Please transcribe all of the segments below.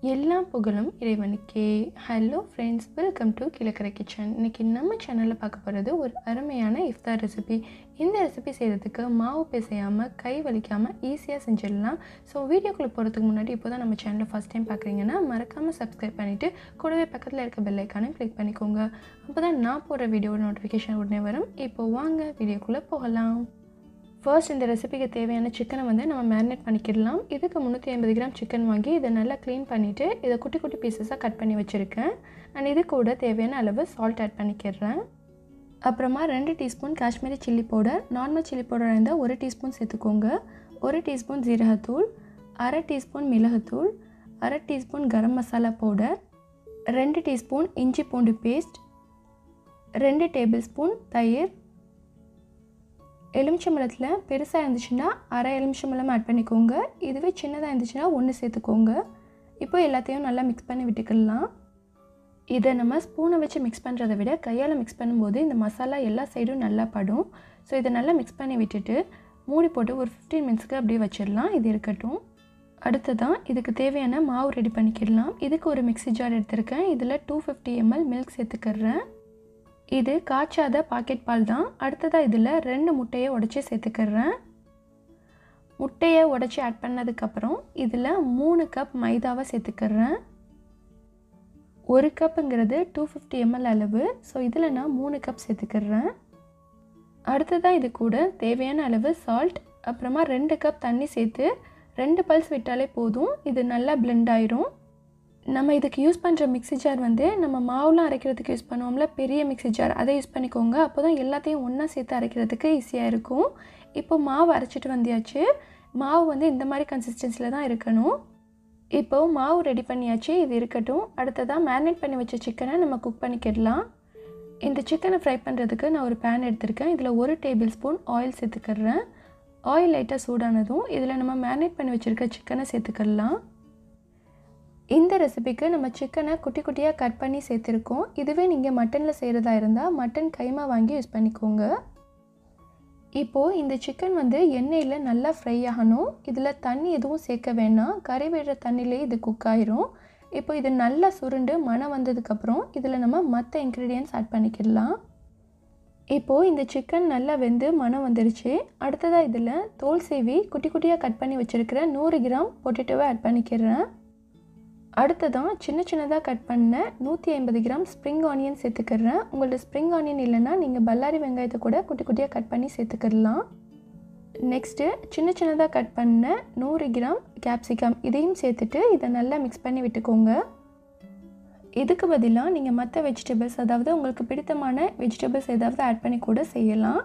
எல்லாம் புகழும் இறைவனுக்கே. Hello friends, welcome to Kilakarai kitchen. இன்றைக்கி நம்ம சேனலில் பார்க்க போகிறது ஒரு அருமையான இஃப்தார் ரெசிபி. இந்த ரெசிபி செய்கிறதுக்கு மாவு பிசையாமல் கை வலிக்காமல் ஈஸியாக செஞ்சிடலாம். ஸோ வீடியோக்குள்ளே போகிறதுக்கு முன்னாடி இப்போ தான் நம்ம சேனலை ஃபஸ்ட் டைம் பார்க்குறீங்கன்னா மறக்காமல் சப்ஸ்கிரைப் பண்ணிவிட்டு கூடவே பக்கத்தில் இருக்க பெல் ஐக்கானையும் கிளிக் பண்ணிக்கோங்க. அப்போ தான் நான் போடுற வீடியோட நோட்டிஃபிகேஷன் உடனே வரும். இப்போது வாங்க வீடியோக்குள்ளே போகலாம். ஃபர்ஸ்ட் இந்த ரெசிபிக்கு தேவையான சிக்கனை நம்ம மேரினேட் பண்ணிக்கிடலாம். இதுக்கு 350 கிராம் சிக்கன் வாங்கி இதை நல்லா க்ளீன் பண்ணிவிட்டு இதை குட்டி குட்டி பீசஸாக கட் பண்ணி வச்சுருக்கேன். அண்ட் இது கூட தேவையான அளவு சால்ட் ஆட் பண்ணிக்கிறேன். அப்புறமா 2 teaspoon Kashmiri chilli powder, normal chilli powder இருந்தால் 1 டீஸ்பூன் சேர்த்துக்கோங்க. 1 டீஸ்பூன் ஜீரகத்தூள், அரை டீஸ்பூன் மிளகுத்தூள், அரை teaspoon garam masala powder, 2 teaspoon இஞ்சி பூண்டு பேஸ்ட், 2 டேபிள் ஸ்பூன் தயிர். எலுமிச்சம்பழத்தில் பெருசாக இருந்துச்சுன்னா அரை எலுமிச்சம்பழம் ஆட் பண்ணிக்கோங்க. இதுவே சின்னதாக இருந்துச்சுன்னா 1 சேர்த்துக்கோங்க. இப்போ எல்லாத்தையும் நல்லா மிக்ஸ் பண்ணி விட்டுக்கலாம். இதை நம்ம ஸ்பூனை வச்சு மிக்ஸ் பண்ணுறதை விட கையால் மிக்ஸ் பண்ணும்போது இந்த மசாலா எல்லா சைடும் நல்லா படும். ஸோ இதை நல்லா மிக்ஸ் பண்ணி விட்டுட்டு மூடி போட்டு ஒரு 15 மினிட்ஸ்க்கு அப்படியே வச்சிடலாம். இது இருக்கட்டும். அடுத்ததான் இதுக்கு தேவையான மாவு ரெடி பண்ணிக்கிடலாம். இதுக்கு ஒரு மிக்ஸி ஜார் எடுத்திருக்கேன். இதில் 250 ml மில்க் சேர்த்துக்கிறேன். இது காய்ச்சாத பாக்கெட் பால் தான். அடுத்ததாக இதில் 2 முட்டையை உடச்சி சேர்த்துக்கிறேன். முட்டையை உடச்சி ஆட் பண்ணதுக்கப்புறம் இதில் 3 கப் மைதாவை சேர்த்துக்கிறேன். 1 கப்புங்கிறது 250 ml அளவு. ஸோ இதில் நான் 3 கப் சேர்த்துக்கிறேன். அடுத்ததாக இது கூட தேவையான அளவு சால்ட், அப்புறமா 2 கப் தண்ணி சேர்த்து 2 பல்ஸ் விட்டாலே போதும். இது நல்லா பிளெண்ட் ஆயிரும். நம்ம இதுக்கு யூஸ் பண்ணுற மிக்ஸி ஜார் நம்ம மாவுலாம் அரைக்கிறதுக்கு யூஸ் பண்ணுவோம்ல, பெரிய மிக்ஸி ஜார், அதை யூஸ் பண்ணிக்கோங்க. அப்போ தான் எல்லாத்தையும் ஒன்றா சேர்த்து அரைக்கிறதுக்கு ஈஸியாக இருக்கும். இப்போ மாவு அரைச்சிட்டு வந்தியாச்சு. மாவு இந்த மாதிரி கன்சிஸ்டன்சியில் தான் இருக்கணும். இப்போது மாவு ரெடி பண்ணியாச்சு. இது இருக்கட்டும். அடுத்ததாக மேரினேட் பண்ணி வச்ச சிக்கனை நம்ம குக் பண்ணிக்கிடலாம். இந்த சிக்கனை ஃப்ரை பண்ணுறதுக்கு நான் ஒரு பேன் எடுத்திருக்கேன். இதில் 1 டேபிள் ஸ்பூன் ஆயில் சேர்த்துக்கிறேன். ஆயில் லைட்டாக சூடானதும் இதில் நம்ம மேரினேட் பண்ணி வச்சுருக்க சிக்கனை சேர்த்துக்கிடலாம். இந்த ரெசிபிக்கு நம்ம சிக்கனை குட்டி குட்டியாக கட் பண்ணி சேர்த்துருக்கோம். இதுவே நீங்கள் மட்டனில் செய்கிறதா இருந்தால் மட்டன் கைமா வாங்கி யூஸ் பண்ணிக்கோங்க. இப்போது இந்த சிக்கன் எண்ணெயில் நல்லா ஃப்ரை ஆகணும். இதில் தண்ணி எதுவும் சேர்க்க வேணாம். கறி விடுற தண்ணியிலே இது குக் ஆயிரும். இப்போ இது நல்லா சுருண்டு மணம் வந்ததுக்கப்புறம் இதில் நம்ம மற்ற இன்க்ரீடியன்ட்ஸ் ஆட் பண்ணிக்கிடலாம். இப்போது இந்த சிக்கன் நல்லா வெந்து மணம் வந்துடுச்சு. அடுத்ததாக இதில் தோல் சீவி குட்டி குட்டியாக கட் பண்ணி வச்சுருக்கிற 100 கிராம் பொட்டேட்டோவை ஆட் பண்ணிக்கிறேன். அடுத்ததான் சின்ன சின்னதாக கட் பண்ண 150 கிராம் ஸ்ப்ரிங் ஆனியன் சேர்த்துக்கிறேன். உங்கள்ட்ட ஸ்ப்ரிங் ஆனியன் இல்லைன்னா நீங்கள் பல்லாரி வெங்காயத்தை கூட குட்டி குட்டியாக கட் பண்ணி சேர்த்துக்கிடலாம். நெக்ஸ்ட்டு சின்ன சின்னதாக கட் பண்ண 100 கிராம் கேப்சிகம், இதையும் சேர்த்துட்டு இதை நல்லா மிக்ஸ் பண்ணி விட்டுக்கோங்க. இதுக்கு பதிலாக நீங்கள் மற்ற வெஜிடபிள்ஸ், அதாவது உங்களுக்கு பிடித்தமான வெஜிடபிள்ஸ் ஏதாவது ஆட் பண்ணி கூட செய்யலாம்.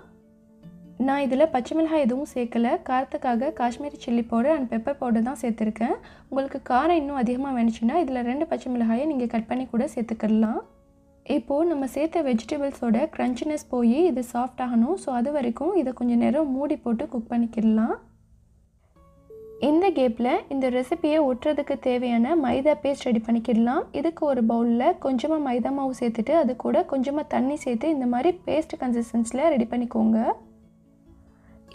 நான் இதில் பச்சை மிளகாய் எதுவும் சேர்க்கலை. காரத்துக்காக Kashmiri chilli powder and pepper powder தான் சேர்த்துருக்கேன். உங்களுக்கு காரம் இன்னும் அதிகமாக வேணுச்சுன்னா இதில் 2 பச்சை மிளகாயை நீங்கள் கட் பண்ணி கூட சேர்த்துக்கிடலாம். இப்போது நம்ம சேர்த்த வெஜிடபிள்ஸோட க்ரன்ச்சினஸ் போய் இது சாஃப்ட் ஆகணும். ஸோ அது வரைக்கும் இதை கொஞ்சம் நேரம் மூடி போட்டு குக் பண்ணிக்கிடலாம். இந்த கேப்பில் இந்த ரெசிபியை ஒட்டுறதுக்கு தேவையான மைதா பேஸ்ட் ரெடி பண்ணிக்கிடலாம். இதுக்கு ஒரு பவுலில் கொஞ்சமாக மைதா மாவு சேர்த்துட்டு அது கூட கொஞ்சமாக தண்ணி சேர்த்து இந்த மாதிரி பேஸ்ட் கன்சிஸ்டன்சியில் ரெடி பண்ணிக்கோங்க.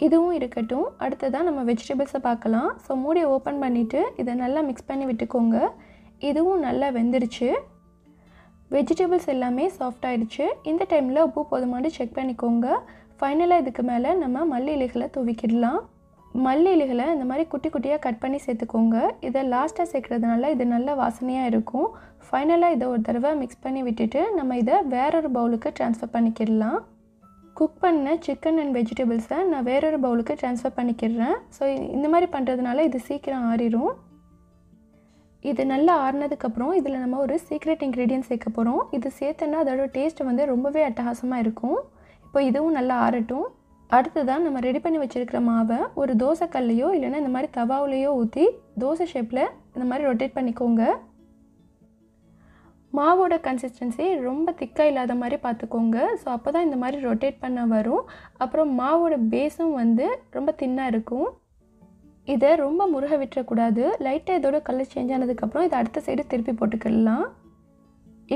இதுவும் இருக்கட்டும். அடுத்ததாக நம்ம வெஜிடபிள்ஸை பார்க்கலாம். ஸோ மூடியை ஓப்பன் பண்ணிவிட்டு இதை நல்லா மிக்ஸ் பண்ணி விட்டுக்கோங்க. இதுவும் நல்லா வெந்துருச்சு. வெஜிடபிள்ஸ் எல்லாமே சாஃப்ட் ஆகிடுச்சு. இந்த டைமில் உப்பு போதுமானு செக் பண்ணிக்கோங்க. ஃபைனலாக இதுக்கு மேலே நம்ம மல்லி இலைகளை தூவிக்கிடலாம். மல்லி இலைகளை இந்த மாதிரி குட்டி குட்டியாக கட் பண்ணி சேர்த்துக்கோங்க. இதை லாஸ்ட்டாக சேர்க்குறதுனால இது நல்ல வாசனையாக இருக்கும். ஃபைனலாக இதை ஒரு தடவை மிக்ஸ் பண்ணி விட்டுட்டு நம்ம இதை வேறொரு பவுலுக்கு ட்ரான்ஸ்ஃபர் பண்ணிக்கிடலாம். குக் பண்ண சிக்கன் அண்ட் வெஜிடபிள்ஸை நான் வேறொரு பவுலுக்கு ட்ரான்ஸ்ஃபர் பண்ணிக்கிறேன். ஸோ இந்த மாதிரி பண்ணுறதுனால இது சீக்கிரம் ஆறிடும். இது நல்லா ஆறினதுக்கப்புறம் இதில் நம்ம ஒரு சீக்ரெட் இன்க்ரீடியன்ட் சேர்க்க போகிறோம். இது சேர்த்தோன்னா அதோட டேஸ்ட் ரொம்பவே அட்டகாசமாக இருக்கும். இப்போ இதுவும் நல்லா ஆறட்டும். அடுத்ததான் நம்ம ரெடி பண்ணி வச்சுருக்கிற மாவை ஒரு தோசை கல்லையோ இல்லைன்னா இந்த மாதிரி தவாவுலையோ ஊற்றி தோசை ஷேப்பில் இந்த மாதிரி ரொட்டேட் பண்ணிக்கோங்க. மாவோட கன்சிஸ்டன்சி ரொம்ப திக்காக இல்லாத மாதிரி பார்த்துக்கோங்க. ஸோ அப்போ தான் இந்த மாதிரி ரொட்டேட் பண்ண வரும். அப்புறம் மாவோட பேஸும் ரொம்ப தின்னாக இருக்கும். இதை ரொம்ப முருக விட்டுறக்கூடாது. லைட்டாக இதோட கலர் சேஞ்ச் ஆனதுக்கப்புறம் இதை அடுத்த சைடு திருப்பி போட்டுக்கலாம்.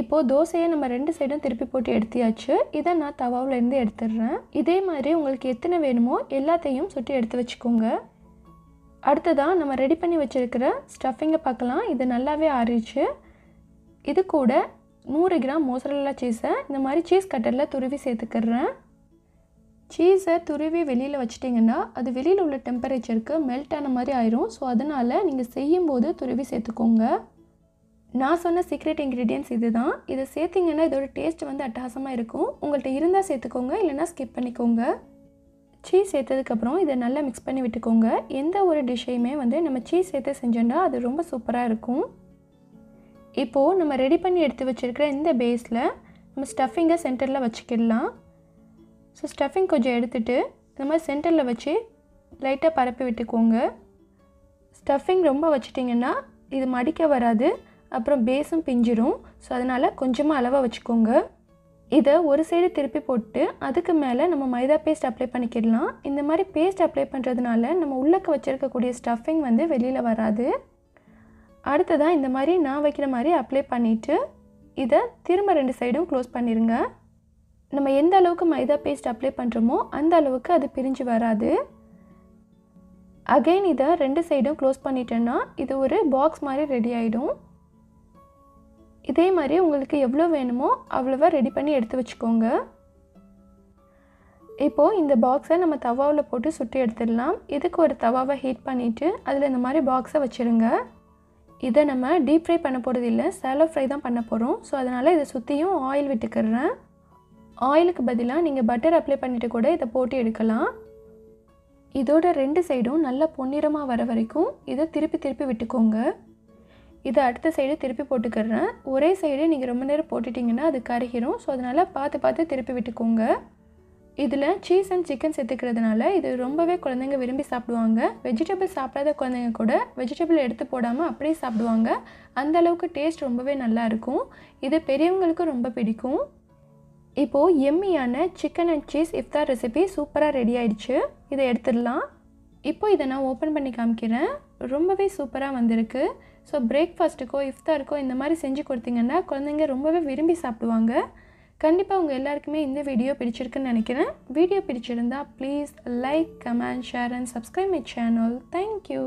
இப்போது தோசையை நம்ம 2 சைடும் திருப்பி போட்டு எடுத்தியாச்சு. இதை நான் தவாவிலேருந்து எடுத்துடுறேன். இதே மாதிரி உங்களுக்கு எத்தனை வேணுமோ எல்லாத்தையும் சுட்டி எடுத்து வச்சுக்கோங்க. அடுத்ததாக நம்ம ரெடி பண்ணி வச்சுருக்கிற ஸ்டஃபிங்கை பார்க்கலாம். இது நல்லாவே ஆறிடுச்சு. இது கூட 100 கிராம் மோசரல்லா சீஸை இந்த மாதிரி சீஸ் கட்டரில் துருவி சேர்த்துக்கிறேன். சீஸை துருவி வெளியில் வச்சிட்டிங்கன்னா அது வெளியில் உள்ள டெம்பரேச்சருக்கு மெல்ட் ஆன மாதிரி ஆயிரும். ஸோ அதனால் நீங்கள் செய்யும்போது துருவி சேர்த்துக்கோங்க. நான் சொன்ன சீக்ரெட் இன்க்ரீடியன்ட்ஸ் இது தான். இதை சேர்த்திங்கன்னா இதோட டேஸ்ட் வந்து அட்டகாசமாக இருக்கும். உங்கள்கிட்ட இருந்தால் சேர்த்துக்கோங்க, இல்லைனா ஸ்கிப் பண்ணிக்கோங்க. சீஸ் சேர்த்ததுக்கப்புறம் இதை நல்லா மிக்ஸ் பண்ணி விட்டுக்கோங்க. எந்த ஒரு டிஷ்ஷையுமே வந்து நம்ம சீஸ் சேர்த்து செஞ்சோன்னா அது ரொம்ப சூப்பராக இருக்கும். இப்போது நம்ம ரெடி பண்ணி எடுத்து வச்சுருக்கிற இந்த பேஸில் நம்ம ஸ்டஃபிங்கை சென்டரில் வச்சுக்கிடலாம். ஸோ ஸ்டஃபிங் கொஞ்சம் எடுத்துகிட்டு இந்த மாதிரி சென்டரில் வச்சு லைட்டாக பரப்பி விட்டுக்கோங்க. ஸ்டஃபிங் ரொம்ப வச்சிட்டிங்கன்னா இது மடிக்க வராது, அப்புறம் பேஸும் பிஞ்சிரும். ஸோ அதனால் கொஞ்சமாக அளவாக வச்சுக்கோங்க. இதை ஒரு சைடு திருப்பி போட்டு அதுக்கு மேலே நம்ம மைதா பேஸ்ட் அப்ளை பண்ணிக்கிடலாம். இந்த மாதிரி பேஸ்ட் அப்ளை பண்ணுறதுனால நம்ம உள்ளக்க வச்சுருக்கக்கூடிய ஸ்டஃபிங் வந்து வெளியில் வராது. அடுத்ததாக இந்த மாதிரி நான் வைக்கிற மாதிரி அப்ளை பண்ணிவிட்டு இதை திரும்ப 2 சைடும் க்ளோஸ் பண்ணிடுங்க. நம்ம எந்த அளவுக்கு மைதா பேஸ்ட் அப்ளை பண்ணுறோமோ அந்த அளவுக்கு அது பிரிஞ்சு வராது. அகைன் இதை 2 சைடும் க்ளோஸ் பண்ணிட்டேன்னா இது ஒரு பாக்ஸ் மாதிரி ரெடி ஆகிடும். இதே மாதிரி உங்களுக்கு எவ்வளோ வேணுமோ அவ்வளோவா ரெடி பண்ணி எடுத்து வச்சுக்கோங்க. இப்போது இந்த பாக்ஸை நம்ம தவாவில் போட்டு சுட்டி எடுத்துடலாம். இதுக்கு ஒரு தவாவை ஹீட் பண்ணிவிட்டு அதில் இந்த மாதிரி பாக்ஸை வச்சுருங்க. இதை நம்ம டீப் ஃப்ரை பண்ண போகிறது இல்லை, சாலோ ஃப்ரை தான் பண்ண போகிறோம். ஸோ அதனால் இதை சுற்றியும் ஆயில் விட்டுக்கிறேன். ஆயிலுக்கு பதிலாக நீங்கள் பட்டர் அப்ளை பண்ணிவிட்டு கூட இதை போட்டு எடுக்கலாம். இதோட 2 சைடும் நல்லா பொன்னிறமாக வர வரைக்கும் இதை திருப்பி திருப்பி விட்டுக்கோங்க. இதை அடுத்த சைடு திருப்பி போட்டுக்கிறேன். ஒரே சைடு நீங்கள் ரொம்ப நேரம் போட்டுட்டிங்கன்னா அது கருகிரும். ஸோ அதனால் பார்த்து திருப்பி விட்டுக்கோங்க. இதில் சீஸ் அண்ட் சிக்கன் சேர்த்துக்கிறதுனால இது ரொம்பவே குழந்தைங்க விரும்பி சாப்பிடுவாங்க. வெஜிடபிள் சாப்பிடாத குழந்தைங்க கூட வெஜிடபிள் எடுத்து போடாமல் அப்படியே சாப்பிடுவாங்க. அந்தளவுக்கு டேஸ்ட் ரொம்பவே நல்லாயிருக்கும். இது பெரியவங்களுக்கும் ரொம்ப பிடிக்கும். இப்போது எம்மியான chicken and cheese iftar recipe சூப்பராக ரெடி ஆகிடுச்சு. இதை எடுத்துடலாம். இப்போ இதை நான் ஓப்பன் பண்ணி காமிக்கிறேன். ரொம்பவே சூப்பராக வந்திருக்கு. ஸோ பிரேக்ஃபாஸ்ட்டுக்கோ இஃப்தாருக்கோ இந்த மாதிரி செஞ்சு கொடுத்தீங்கன்னா குழந்தைங்க ரொம்பவே விரும்பி சாப்பிடுவாங்க. கண்டிப்பாக உங்கள் எல்லாருக்குமே இந்த வீடியோ பிடிச்சிருக்குன்னு நினைக்கிறேன். வீடியோ பிடிச்சிருந்தா please like, comment, share and subscribe my channel. Thank you.